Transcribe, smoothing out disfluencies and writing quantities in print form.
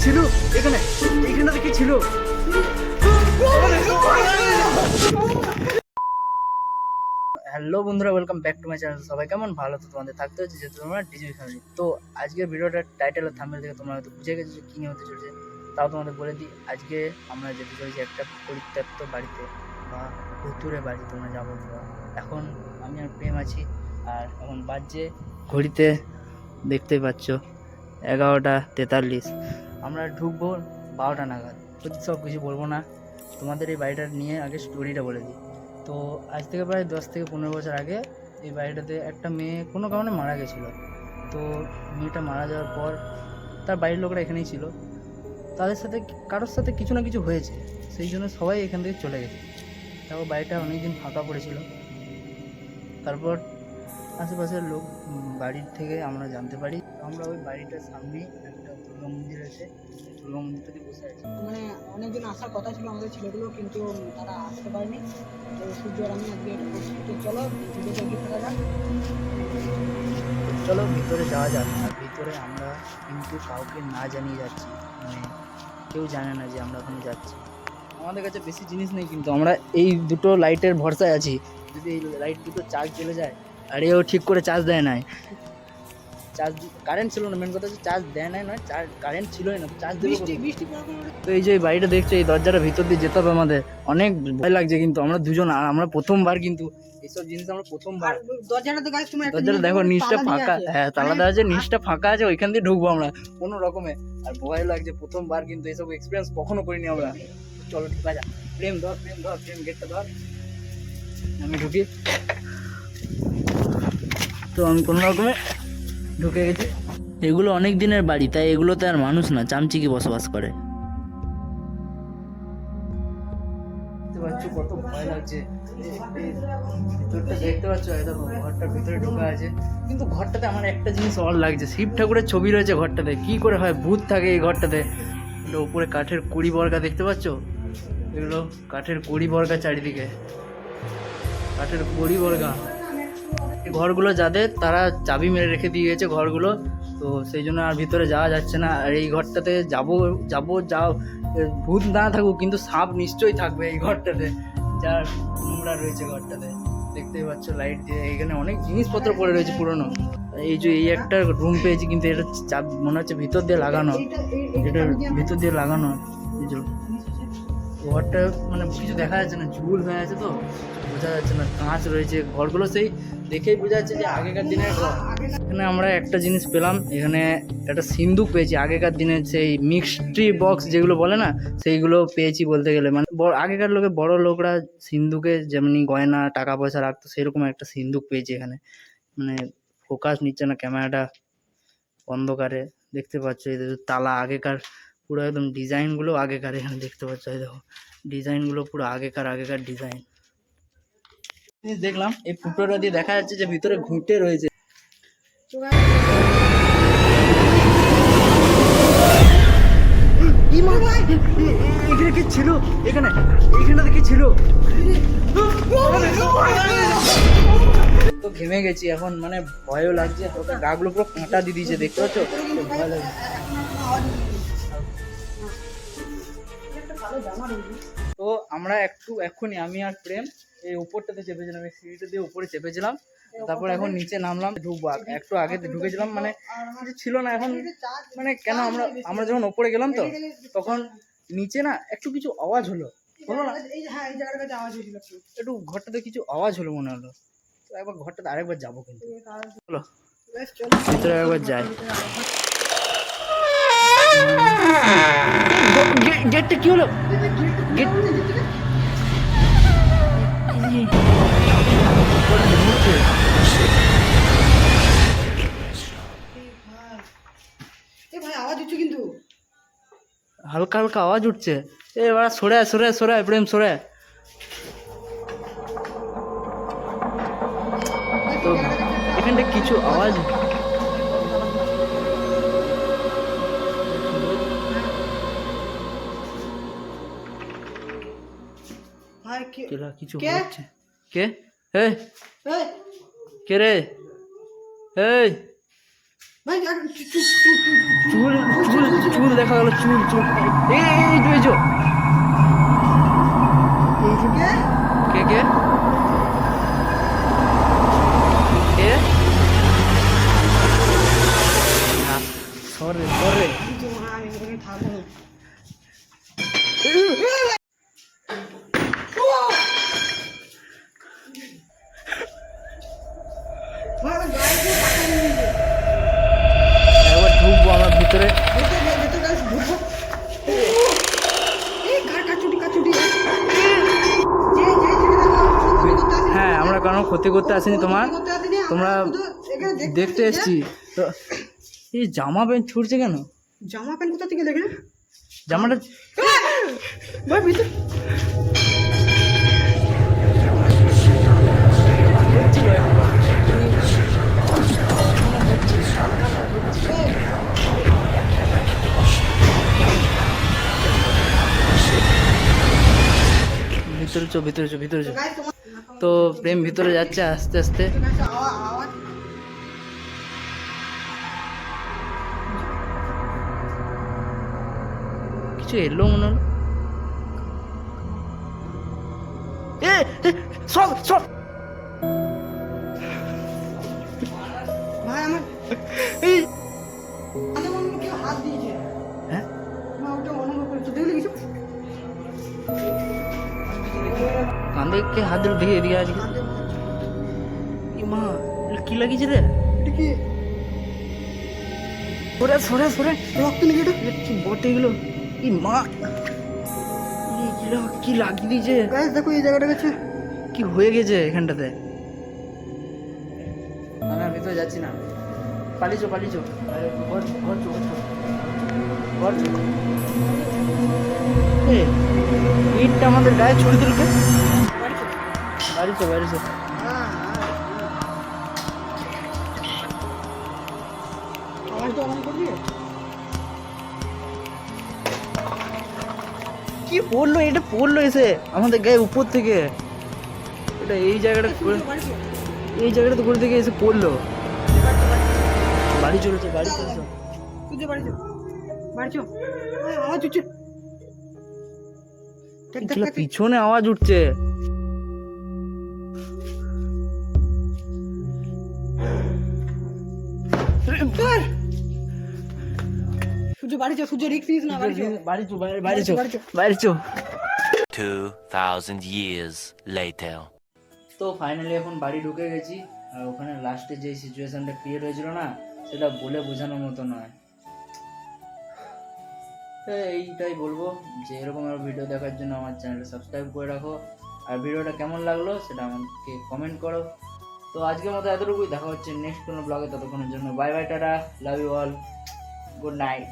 ছিল এখানে? এইখানটাতে কি ছিল? হ্যালো বন্ধুরা, welcome back to my channel. সবাই কেমন? ভালো তো তোমাদের থাকতে হচ্ছে, যেহেতু তোমরা ডিজিটাল ফ্যামিলি। তো আজকের ভিডিওটার টাইটেল আর থাম্বনেল থেকে তোমরা হয়তো বুঝে গেছো যে কী নিয়ে হতে চলছে। তাও তোমাদের বলে দিই, আজকে আমরা যেতে চলেছি একটা পরিত্যক্ত বাড়িতে বা ভুতুরে বাড়ি তোমরা যাবো। এখন আমি আর প্রেম আছি, আর এখন বাজছে ঘড়িতে দেখতেই পাচ্ছ 11:43। আমরা ঢুকবো 12টা নাগাদ। সত্যি সব কিছু বলবো না, তোমাদের এই বাড়িটা নিয়ে আগে স্টোরিটা বলে দিই। তো আজ থেকে প্রায় 10 থেকে 15 বছর আগে এই বাড়িটাতে একটা মেয়ে কোনো কারণে মারা গেছিলো। তো মেয়েটা মারা যাওয়ার পর তার বাড়ির লোকরা এখানেই ছিল। তাদের সাথে কারোর সাথে কিছু না কিছু হয়েছে, সেই জন্য সবাই এখান থেকে চলে গেছে। তারপর বাড়িটা অনেকদিন ফাঁকা পড়েছিল। তারপর আশেপাশের লোক বাড়ির থেকে আমরা জানতে পারি, আমরা ওই বাড়িটার সামনেই একটা দুর্গা মন্দির আছে, দুর্গা মন্দিরটাতে বসে আছি। মানে অনেকজন আসার কথা ছিল আমাদের ছেলেগুলো, কিন্তু তারা আসতে পারেনি। তো সূর্য আর আমি আজকে এটা করছি। তো চলো ভিডিওটা এগিয়ে থাকা যাক। চলো ভিতরে যাওয়া যাক। আর ভিতরে আমরা কিন্তু কাউকে না জানিয়ে যাচ্ছি, মানে কেউ জানে না যে আমরা ওখানে যাচ্ছি। আমাদের কাছে বেশি জিনিস নেই, কিন্তু আমরা এই দুটো লাইটের ভরসায় আছি। যদি এই লাইট দুটো চার্জ চলে যায়, আর এও ঠিক করে চার্জ দেয় নাই, চার্জ কারেন্ট ছিল না, মেন কথা হচ্ছে চার্জ দেয় নাই নয়, চার্জ কারেন্ট ছিলই না, তো চার্জ দেবে কোথায়? বৃষ্টি তো এই যে বাড়িটা দেখছো, এই দরজাটা ভিতর দিয়ে যেতে হবে আমাদের। অনেক ভয় লাগছে, কিন্তু আমরা দুজন, আর আমরা প্রথমবার, কিন্তু এইসব জিনিস আমরা প্রথমবার। দরজাটা তো গাছ তোমার দরজাটা দেখো, নিচটা ফাঁকা, হ্যাঁ তালা দেওয়া আছে, নিচটা ফাঁকা আছে, ওইখান দিয়ে ঢুকবো আমরা কোনো রকমে। আর ভয় লাগছে, প্রথমবার, কিন্তু এইসব এক্সপিরিয়েন্স কখনো করিনি আমরা। চলো ঢুকা যাক। প্রেম ধর, প্রেম গেটটা ধর, আমি ঢুকি। তো আমি কোনো রকমে ঢুকে গেছি। এগুলো অনেক দিনের বাড়ি, তাই এগুলোতে আর মানুষ না, চামচিকি বসবাস করে। দেখতে পাচ্ছ কত ভয় লাগছে। ভিতরটা দেখতে পাচ্ছ, দেখো ঘরটার ভিতরে ঢোকা আছে, কিন্তু ঘরটাতে আমার একটা জিনিস অড লাগছে, শিব ঠাকুরের ছবি রয়েছে ঘরটাতে। কি করে হয় ভূত থাকে এই ঘরটাতে? উপরে কাঠের কুড়ি বর্গা দেখতে পাচ্ছ, এগুলো কাঠের কুড়ি বর্গা, চারিদিকে কাঠের কুড়ি বর্গা। এই ঘরগুলো যাদের, তারা চাবি মেরে রেখে দিয়ে গেছে ঘরগুলো, তো সেই জন্য আর ভিতরে যাওয়া যাচ্ছে না। আর এই ঘরটাতে যাও, ভূত না থাকুক, কিন্তু সাপ নিশ্চয়ই থাকবে এই ঘরটাতে, যার নোংরা রয়েছে ঘরটাতে। দেখতেই পাচ্ছ লাইট দিয়ে, এখানে অনেক জিনিসপত্র পড়ে রয়েছে পুরনো। এই যে এই একটা রুম পেয়েছি, কিন্তু এটা চাপ মনে হচ্ছে ভিতর দিয়ে লাগানো, এটা ভিতর দিয়ে লাগানো। ঘরটা মানে কিছু দেখা যাচ্ছে না, ঝুল হয়ে আছে, তো বোঝা যাচ্ছে না। কাঁচ রয়েছে, ঘরগুলো সেই দেখেই বোঝা যাচ্ছে যে আগেকার দিনের ঘর। এখানে আমরা একটা জিনিস পেলাম, এখানে একটা সিন্দুক পেয়েছি, আগেকার দিনের সেই মিক্সট্রি বক্স যেগুলো বলে না, সেইগুলো পেয়েছি বলতে গেলে। মানে আগেকার বড় লোকরা সিন্দুকে যেমনি গয়না টাকা পয়সা রাখতো, সেরকম একটা সিন্দুক পেয়েছি এখানে। মানে ফোকাস নিচ্ছে না ক্যামেরাটা, অন্ধকারে। দেখতে পাচ্ছ এই তালা আগেকার, পুরো একদম ডিজাইনগুলো আগেকার। এখানে দেখতে পাচ্ছ, এই দেখো ডিজাইনগুলো পুরো আগেকার ডিজাইন। দেখলাম এই ফুটোটা দিয়ে দেখা যাচ্ছে যে ভিতরে ঘুঁটে রয়েছে। এখানে কি ছিল? এইখানটাতে কি ছিল? তো ঘেমে গেছি এখন, মানে ভয়ও লাগছে, গাগুলো পুরো কাঁটা দিয়ে দিয়েছে, দেখতে পাচ্ছ, ভয় লাগছে। তো আমরা এক্ষুনি আমি আর প্রেম এই উপরটাতে চেপেছিলাম, এই সিঁড়িটা দিয়ে উপরে চেপেছিলাম। তারপর এখন নিচে নামলাম, ঢুকবো। একটু আগে ঢুকেছিলাম, মানে কিছু ছিল না এখন। মানে কেন আমরা যখন ওপরে গেলাম, তো তখন নিচে না একটু কিছু আওয়াজ হলো না, একটু ঘরটাতে কিছু আওয়াজ হলো মনে হলো। তো একবার ঘরটাতে আরেকবার যাবো, কিন্তু চলো ভিতরে একবার যাই। গেটটা কি হলো? গেট কিন্তু হালকা হালকা আওয়াজ উঠছে। এবার সরে প্রেম সরে। তো এখানটা কিছু আওয়াজ, কিছু হচ্ছে। কে? কে রে? ভাই চুল চুল চুল দেখা গেল, চুল চুল। এই তো এই যে কে কে কে সরে সরে। আমি এখানে থাকবো না। ভাই, আমার গায়ে দিয়ে টাকা নিয়ে নিয়েছে। একবার ঢুকবো আমার ভিতরে। ভেতরে গাছ ঢুকবো। এই কাচুটি কাচুটি। যে যে যেখানে ক্ষতি করতে আসে, হ্যাঁ, আমরা কোনো ক্ষতি করতে আসিনি তোমার, ক্ষতি করতে আসেনি, আমরা তোমরা শুধু এখানে দেখতে আসছি এসছি তো। এই জামা প্যান্ট ছুটছে কেন? যে জামা প্যান্ট কোথা থেকে দেখেন? জামাটা ভাই ভিতরে ভিতরে চো ভিতরে চো ভিতরে চো। গায়ে তোমার তো প্রেম ভিতরে যাচ্ছে আস্তে আস্তে। গাছে আওয়াজ কিছু এলো মনে হলো। এ এ, সব সব। ভাই আমার এই আমি মনে হলো কেউ হাত দিয়েছে। হ্যাঁ, না ওটা অনুভব করেছো, দেখলে কিছু কান্দে কে হাত দিল দেখে এদিকে আজকে। ই মা, এটা কি লাগিয়েছে রে? এটা কি সরে সরে সরে। রক্ত নাকি এটা? এটা কি বটে এগুলো? ই মা, এগুলো কি লাগিয়ে দিয়েছে? গাইস দেখো এই জায়গাটা গেছে। কি হয়ে গেছে এখানটাতে? আমি আর ভিতরে যাচ্ছি না, পালিয়েছো পালিয়েছো। আরে ঘর ঘর চো ঘর চো ঘর চো। এ ইটটা আমাদের গায়ে ছুড়ে দিলকে। বাড়ি চো বাড়ি চো। আওয়াজ তো অন করবি? কি পড়লো এটা? পড়লো এসে আমাদের গায়ে উপর থেকে। এটা এই জায়গাটা করে, এই জায়গাটা তো করে থেকে এসে পড়লো। বাড়ি চলেছে বাড়ি চলেছে। তুই বাড়ি চো, বাড়ি চো। আওয়াজ হচ্ছে। দেখ দেখ দেখ পিছনে আওয়াজ উঠছে। সূর্য বাড়ি চো, সূর্য রিক্স নিস না, বাড়ি চো। বাড়ি চো বাড়ি চো বাড়ি চো। 2000 years later. তো ফাইনালি এখন বাড়ি ঢুকে গেছি। আর ওখানে লাস্টে যে সিচুয়েশনটা ক্রিয়েট হয়েছিল না, সেটা বলে বোঝানোর মতো নয়। তো এইটাই বলবো যে এরকম আরও ভিডিও দেখার জন্য আমার চ্যানেলটা সাবস্ক্রাইব করে রাখো। আর ভিডিওটা কেমন লাগলো সেটা আমাকে কমেন্ট করো। তো আজকের মতো এতটুকুই, দেখা হচ্ছে নেক্সট কোনো ব্লগে। ততক্ষণের জন্য bye bye, tata, love you all, good night.